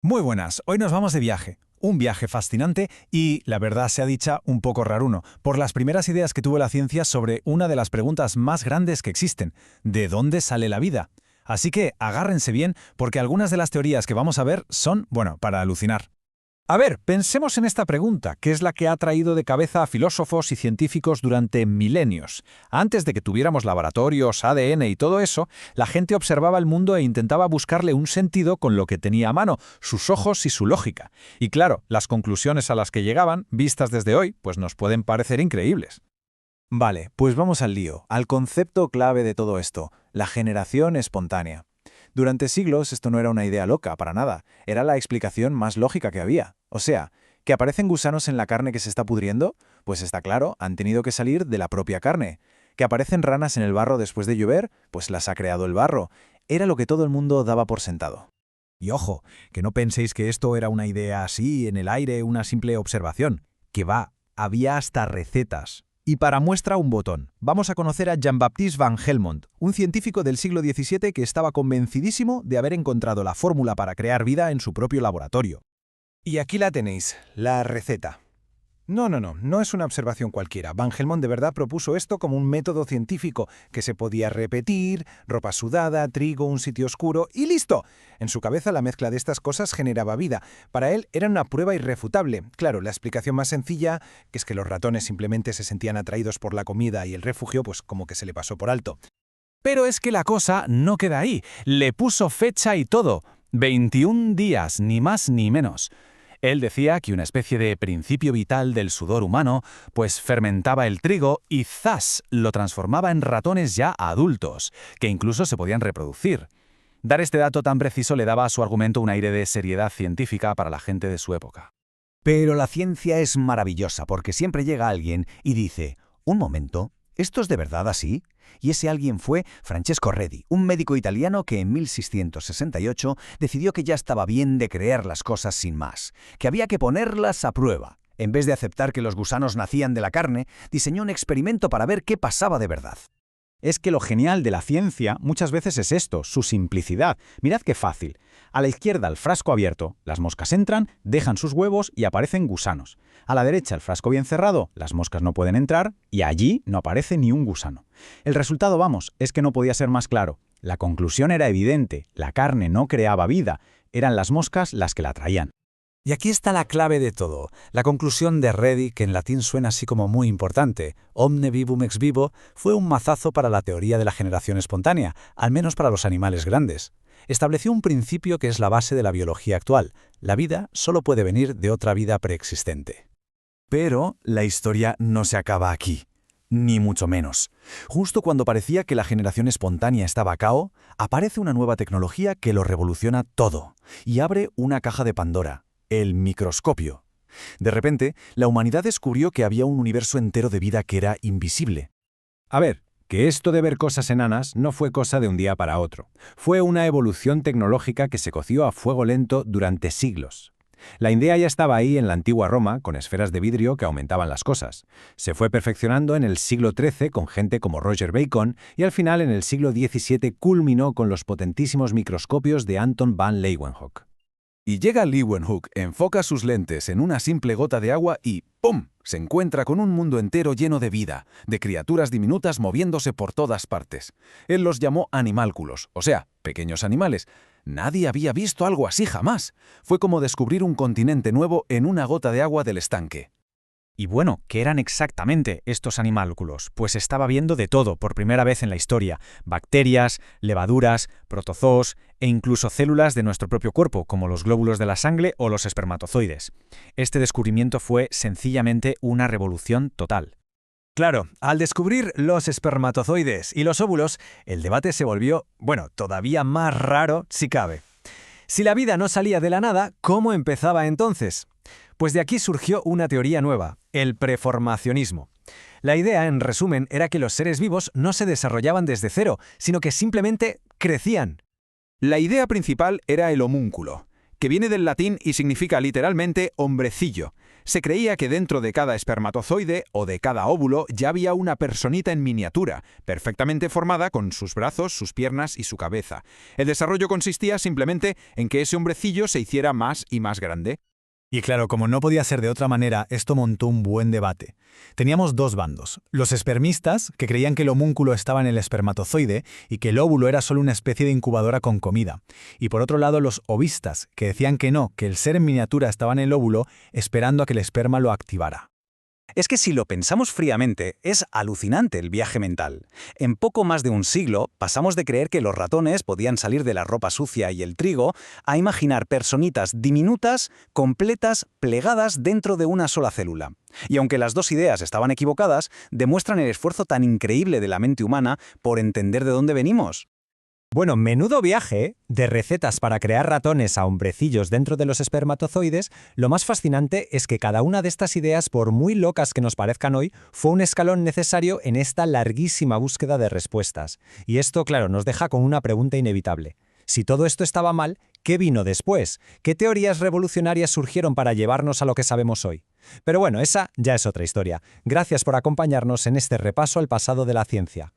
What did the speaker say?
Muy buenas, hoy nos vamos de viaje. Un viaje fascinante y, la verdad sea dicha, un poco raruno, por las primeras ideas que tuvo la ciencia sobre una de las preguntas más grandes que existen: ¿de dónde sale la vida? Así que agárrense bien, porque algunas de las teorías que vamos a ver son, bueno, para alucinar. A ver, pensemos en esta pregunta, que es la que ha traído de cabeza a filósofos y científicos durante milenios. Antes de que tuviéramos laboratorios, ADN y todo eso, la gente observaba el mundo e intentaba buscarle un sentido con lo que tenía a mano, sus ojos y su lógica. Y claro, las conclusiones a las que llegaban, vistas desde hoy, pues nos pueden parecer increíbles. Vale, pues vamos al lío, al concepto clave de todo esto: la generación espontánea. Durante siglos esto no era una idea loca, para nada. Era la explicación más lógica que había. O sea, ¿que aparecen gusanos en la carne que se está pudriendo? Pues está claro, han tenido que salir de la propia carne. ¿Que aparecen ranas en el barro después de llover? Pues las ha creado el barro. Era lo que todo el mundo daba por sentado. Y ojo, que no penséis que esto era una idea así, en el aire, una simple observación. Que va, había hasta recetas. Y para muestra un botón, vamos a conocer a Jean-Baptiste van Helmont, un científico del siglo XVII que estaba convencidísimo de haber encontrado la fórmula para crear vida en su propio laboratorio. Y aquí la tenéis, la receta. No es una observación cualquiera. Van Helmont de verdad propuso esto como un método científico que se podía repetir: ropa sudada, trigo, un sitio oscuro y ¡listo! En su cabeza la mezcla de estas cosas generaba vida. Para él era una prueba irrefutable. Claro, la explicación más sencilla, que es que los ratones simplemente se sentían atraídos por la comida y el refugio, pues como que se le pasó por alto. Pero es que la cosa no queda ahí. Le puso fecha y todo. 21 días, ni más ni menos. Él decía que una especie de principio vital del sudor humano, pues fermentaba el trigo y ¡zas!, lo transformaba en ratones ya adultos, que incluso se podían reproducir. Dar este dato tan preciso le daba a su argumento un aire de seriedad científica para la gente de su época. Pero la ciencia es maravillosa porque siempre llega alguien y dice: un momento, ¿esto es de verdad así? Y ese alguien fue Francesco Redi, un médico italiano que en 1668 decidió que ya estaba bien de creer las cosas sin más, que había que ponerlas a prueba. En vez de aceptar que los gusanos nacían de la carne, diseñó un experimento para ver qué pasaba de verdad. Es que lo genial de la ciencia muchas veces es esto, su simplicidad. Mirad qué fácil. A la izquierda el frasco abierto, las moscas entran, dejan sus huevos y aparecen gusanos. A la derecha el frasco bien cerrado, las moscas no pueden entrar y allí no aparece ni un gusano. El resultado, vamos, es que no podía ser más claro. La conclusión era evidente: la carne no creaba vida, eran las moscas las que la traían. Y aquí está la clave de todo, la conclusión de Redi, que en latín suena así como muy importante: omne vivum ex vivo, fue un mazazo para la teoría de la generación espontánea, al menos para los animales grandes. Estableció un principio que es la base de la biología actual: la vida solo puede venir de otra vida preexistente. Pero la historia no se acaba aquí. Ni mucho menos. Justo cuando parecía que la generación espontánea estaba a cao, aparece una nueva tecnología que lo revoluciona todo y abre una caja de Pandora: el microscopio. De repente, la humanidad descubrió que había un universo entero de vida que era invisible. A ver, que esto de ver cosas enanas no fue cosa de un día para otro. Fue una evolución tecnológica que se coció a fuego lento durante siglos. La idea ya estaba ahí en la antigua Roma, con esferas de vidrio que aumentaban las cosas. Se fue perfeccionando en el siglo XIII con gente como Roger Bacon y al final en el siglo XVII culminó con los potentísimos microscopios de Anton van Leeuwenhoek. Y llega Leeuwenhoek, enfoca sus lentes en una simple gota de agua y ¡pum!, se encuentra con un mundo entero lleno de vida, de criaturas diminutas moviéndose por todas partes. Él los llamó animálculos, o sea, pequeños animales. Nadie había visto algo así jamás. Fue como descubrir un continente nuevo en una gota de agua del estanque. Y bueno, ¿qué eran exactamente estos animálculos? Pues estaba viendo de todo por primera vez en la historia: bacterias, levaduras, protozoos e incluso células de nuestro propio cuerpo, como los glóbulos de la sangre o los espermatozoides. Este descubrimiento fue sencillamente una revolución total. Claro, al descubrir los espermatozoides y los óvulos, el debate se volvió, todavía más raro si cabe. Si la vida no salía de la nada, ¿cómo empezaba entonces? Pues de aquí surgió una teoría nueva: el preformacionismo. La idea, en resumen, era que los seres vivos no se desarrollaban desde cero, sino que simplemente crecían. La idea principal era el homúnculo, que viene del latín y significa literalmente hombrecillo. Se creía que dentro de cada espermatozoide o de cada óvulo ya había una personita en miniatura, perfectamente formada con sus brazos, sus piernas y su cabeza. El desarrollo consistía simplemente en que ese hombrecillo se hiciera más y más grande. Y claro, como no podía ser de otra manera, esto montó un buen debate. Teníamos dos bandos. Los espermistas, que creían que el homúnculo estaba en el espermatozoide y que el óvulo era solo una especie de incubadora con comida. Y por otro lado, los ovistas, que decían que no, que el ser en miniatura estaba en el óvulo esperando a que el esperma lo activara. Es que si lo pensamos fríamente, es alucinante el viaje mental. En poco más de un siglo, pasamos de creer que los ratones podían salir de la ropa sucia y el trigo a imaginar personitas diminutas, completas, plegadas dentro de una sola célula. Y aunque las dos ideas estaban equivocadas, demuestran el esfuerzo tan increíble de la mente humana por entender de dónde venimos. Bueno, menudo viaje, de recetas para crear ratones a hombrecillos dentro de los espermatozoides. Lo más fascinante es que cada una de estas ideas, por muy locas que nos parezcan hoy, fue un escalón necesario en esta larguísima búsqueda de respuestas. Y esto, claro, nos deja con una pregunta inevitable. Si todo esto estaba mal, ¿qué vino después? ¿Qué teorías revolucionarias surgieron para llevarnos a lo que sabemos hoy? Pero bueno, esa ya es otra historia. Gracias por acompañarnos en este repaso al pasado de la ciencia.